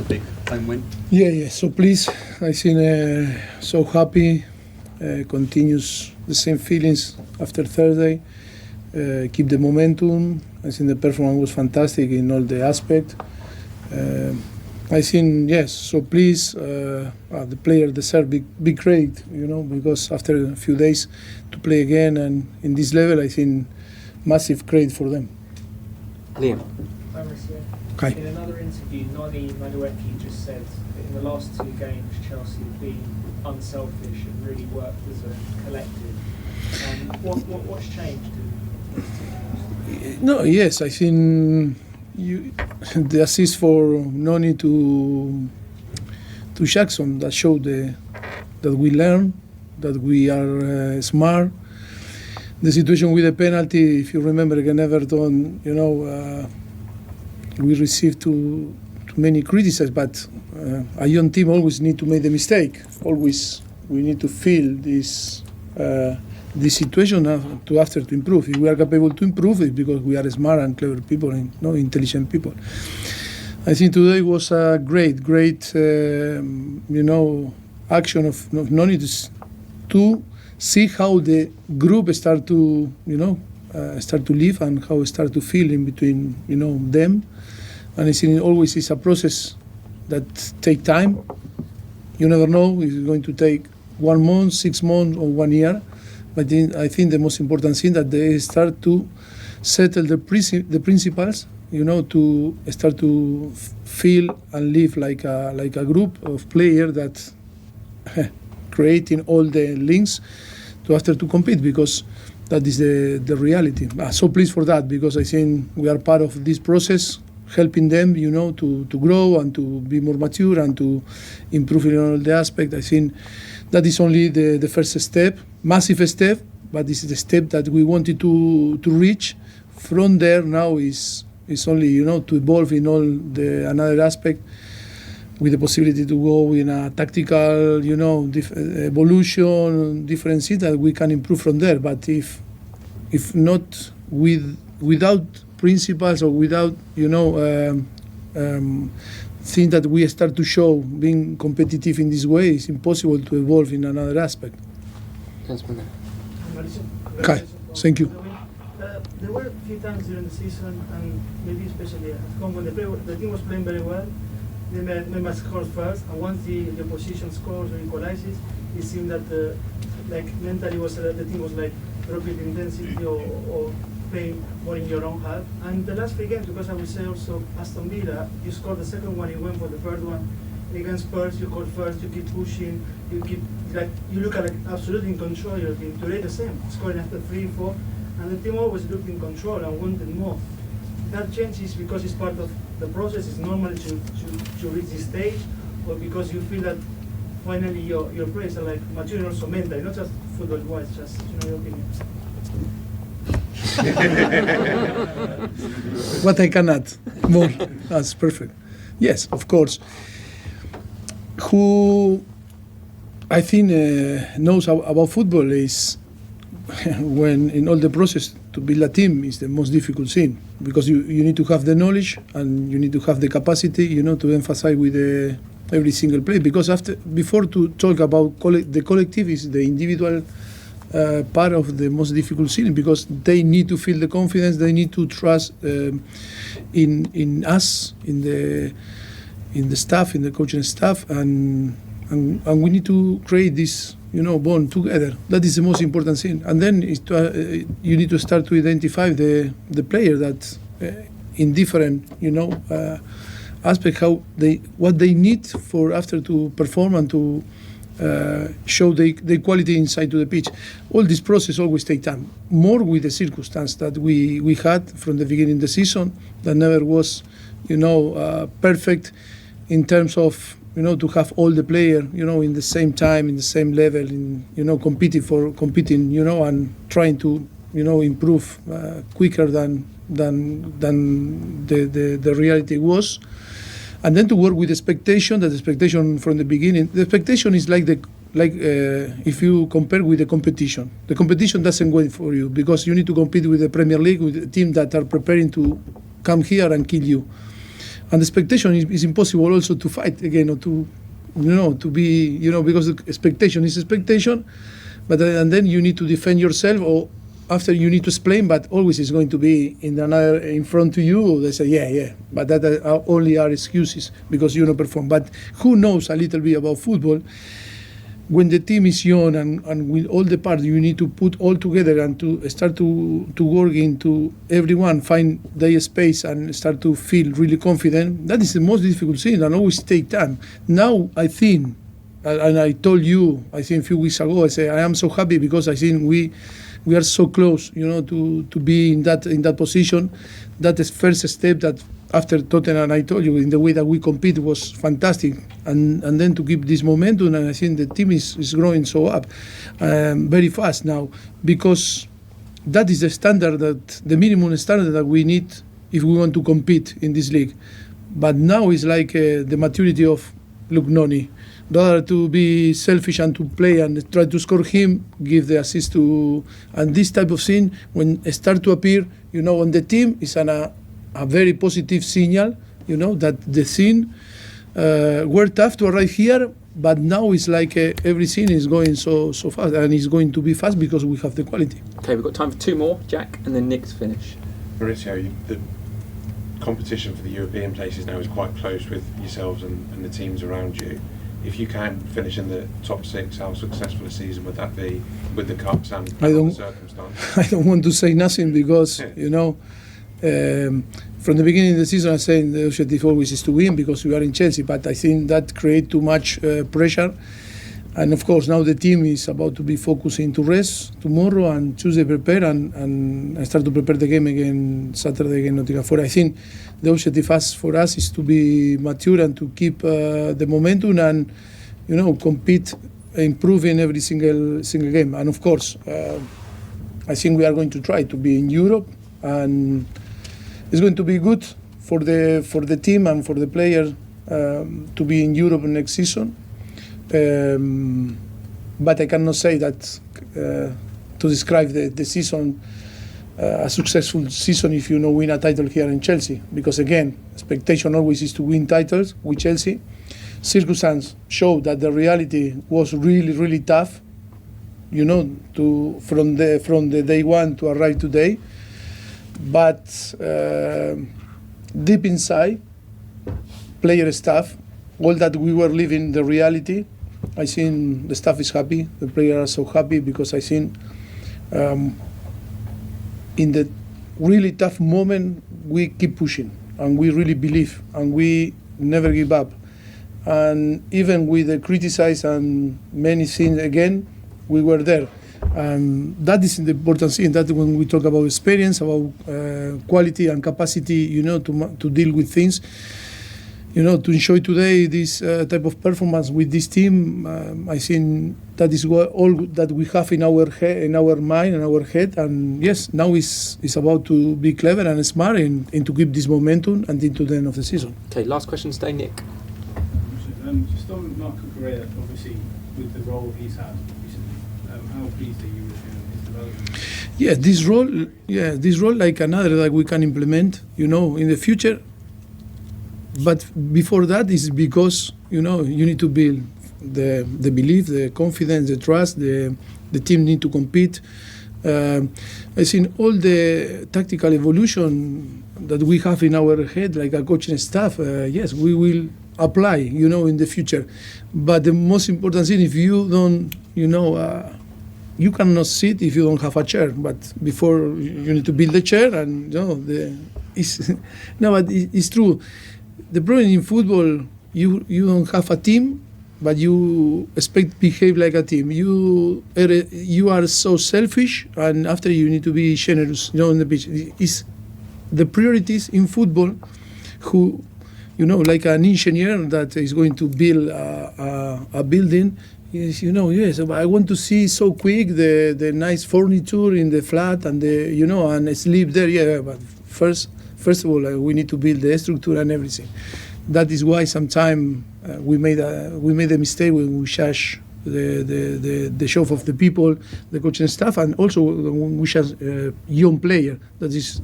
big home win? Yeah. So please, I think so happy. Continues the same feelings after Thursday. Keep the momentum. I think the performance was fantastic in all the aspects. I think yes. So please, the player deserve big credit, because after a few days to play again and in this level, I think massive credit for them. Liam. Hi, Mauricio. Hi. In another interview, Noni Madueke just said that in the last 2 games, Chelsea have been unselfish and really worked as a collective. What's changed? No, yes, I think the assist for Noni to Jackson that showed that we learn, that we are smart. The situation with the penalty, if you remember against Everton, we received too many criticisms, but a young team always need to make the mistake. Always we need to feel this situation to improve. If we are capable to improve, it's because we are smart and clever people and intelligent people. I think today was a great action of Noni to see how the group start to live and how start to feel in between them. And I think it always is a process that take time. You never know if it's going to take 1 month, 6 months, or 1 year. But I think the most important thing that they start to settle the principles, to start to feel and live like a group of players that creating all the links to compete, because that is the reality. So pleased for that, because I think we are part of this process, helping them, to grow and to be more mature and to improve in all the aspects. I think that is only the first step, massive step, but this is the step that we wanted to reach. From there now is only, to evolve in all the another aspect, with the possibility to go in a tactical, evolution, different things that we can improve from there. But if not without principles or without, things that we start to show being competitive in this way, it's impossible to evolve in another aspect. Okay, thank you. There were a few times during the season, and maybe especially at home, when the team was playing very well, they must score first, and once the opposition scores or equalizes, it seemed that mentally the team was dropping intensity or playing more in your own half. And the last 3 games, because I would say also Aston Villa, you scored the second one, you went for the third one. Against Spurs, you scored first, you keep pushing, you look absolutely in control of your team. Today the same, scoring after 3, 4, and the team always looked in control and wanted more. That change is because it's part of the process, it's normal to reach this stage, or because you feel that finally your players are mature also mentally, not just football-wise, just your opinion. What I can add more, that's perfect. Yes, of course. Who I think knows about football is when in all the process to build a team is the most difficult thing, because you need to have the knowledge and you need to have the capacity, to emphasize with every single player. Because before to talk about the collective is the individual part of the most difficult thing, because they need to feel the confidence, they need to trust in us, in the staff, in the coaching staff, and we need to create this bond together. That is the most important thing. And then you need to start to identify the player that in different aspect what they need for after to perform and to show the quality inside to the pitch. All this process always take time. More with the circumstance that we had from the beginning of the season, that never was perfect in terms of to have all the players in the same time, in the same level, in competing and trying to improve quicker than the reality was. And then to work with expectation. That expectation from the beginning. The expectation is like if you compare with the competition. The competition doesn't wait for you, because you need to compete with the Premier League, with the team that are preparing to come here and kill you. And the expectation is impossible also to fight again, or to be, because the expectation is expectation, but and then you need to defend yourself, or after you need to explain, but always is going to be in front to you. They say, yeah, but that are only are excuses because you don't perform. But who knows a little bit about football? When the team is young and with all the parts, you need to put all together and to start to work into everyone, find their space and start to feel really confident. That is the most difficult thing and always take time. Now I think, and I told you, I think a few weeks ago, I say I am so happy because I think we are so close, to be in that position. That is first step that after Tottenham, I told you, in the way that we compete was fantastic. And then to keep this momentum, and I think the team is growing so up very fast now, because that is the standard, the minimum standard that we need if we want to compete in this league. But now it's like the maturity of Noni. Rather to be selfish and to play and try to score him, give the assist to, and this type of thing, when it start to appear, on the team, is a very positive signal, that the thing, we're tough to arrive here, but now it's like everything is going so fast, and it's going to be fast because we have the quality. Okay, we've got time for two more, Jack, and then Nick's finish. Mauricio, the competition for the European places now is quite close with yourselves and the teams around you. If you can finish in the top six, how successful a season would that be with the cups and the circumstances? I don't want to say nothing because, from the beginning of the season I said the objective always is to win because we are in Chelsea, but I think that creates too much pressure. And of course now the team is about to be focusing to rest tomorrow and Tuesday prepare and start to prepare the game again Saturday against Nottingham Forest. I think the objective for us is to be mature and to keep the momentum and compete, improving every single game. And of course I think we are going to try to be in Europe, and it's going to be good for the team and for the players to be in Europe next season. But I cannot say that to describe the season, a successful season if you win a title here in Chelsea, because again, expectation always is to win titles with Chelsea. Circumstances show that the reality was really, really tough, from the day one to arrive today. But deep inside, player staff, all that we were living the reality. I think the staff is happy, the players are so happy because I think in the really tough moment we keep pushing and we really believe and we never give up. And even with the criticize and many things again, we were there. That is the important thing, that when we talk about experience, about quality and capacity, to deal with things, to enjoy today this type of performance with this team, I think that is all that we have in our head, in our mind, and our head. And yes, now it's about to be clever and smart and to keep this momentum until the end of the season. Okay, last question today, Nick. Just on Marco Correa, obviously with the role he's had recently, how pleased are you with his development? Yeah, this role like another that we can implement, in the future. But before that is because, you need to build the belief, the confidence, the trust, the team need to compete. I think all the tactical evolution that we have in our head, like a coaching staff, yes, we will apply, in the future. But the most important thing, if you don't, you cannot sit if you don't have a chair. But before you need to build the chair, and but it's true. The problem in football, you don't have a team, but you expect to behave like a team. You are so selfish, and after you need to be generous, on the pitch. It's the priorities in football, who, like an engineer that is going to build a building. Yes, yes, I want to see so quick the nice furniture in the flat and and sleep there. Yeah, but first of all, we need to build the structure and everything. That is why sometimes we made a mistake when we judge the show of the people, the coaching staff, and also when we judge young player. That is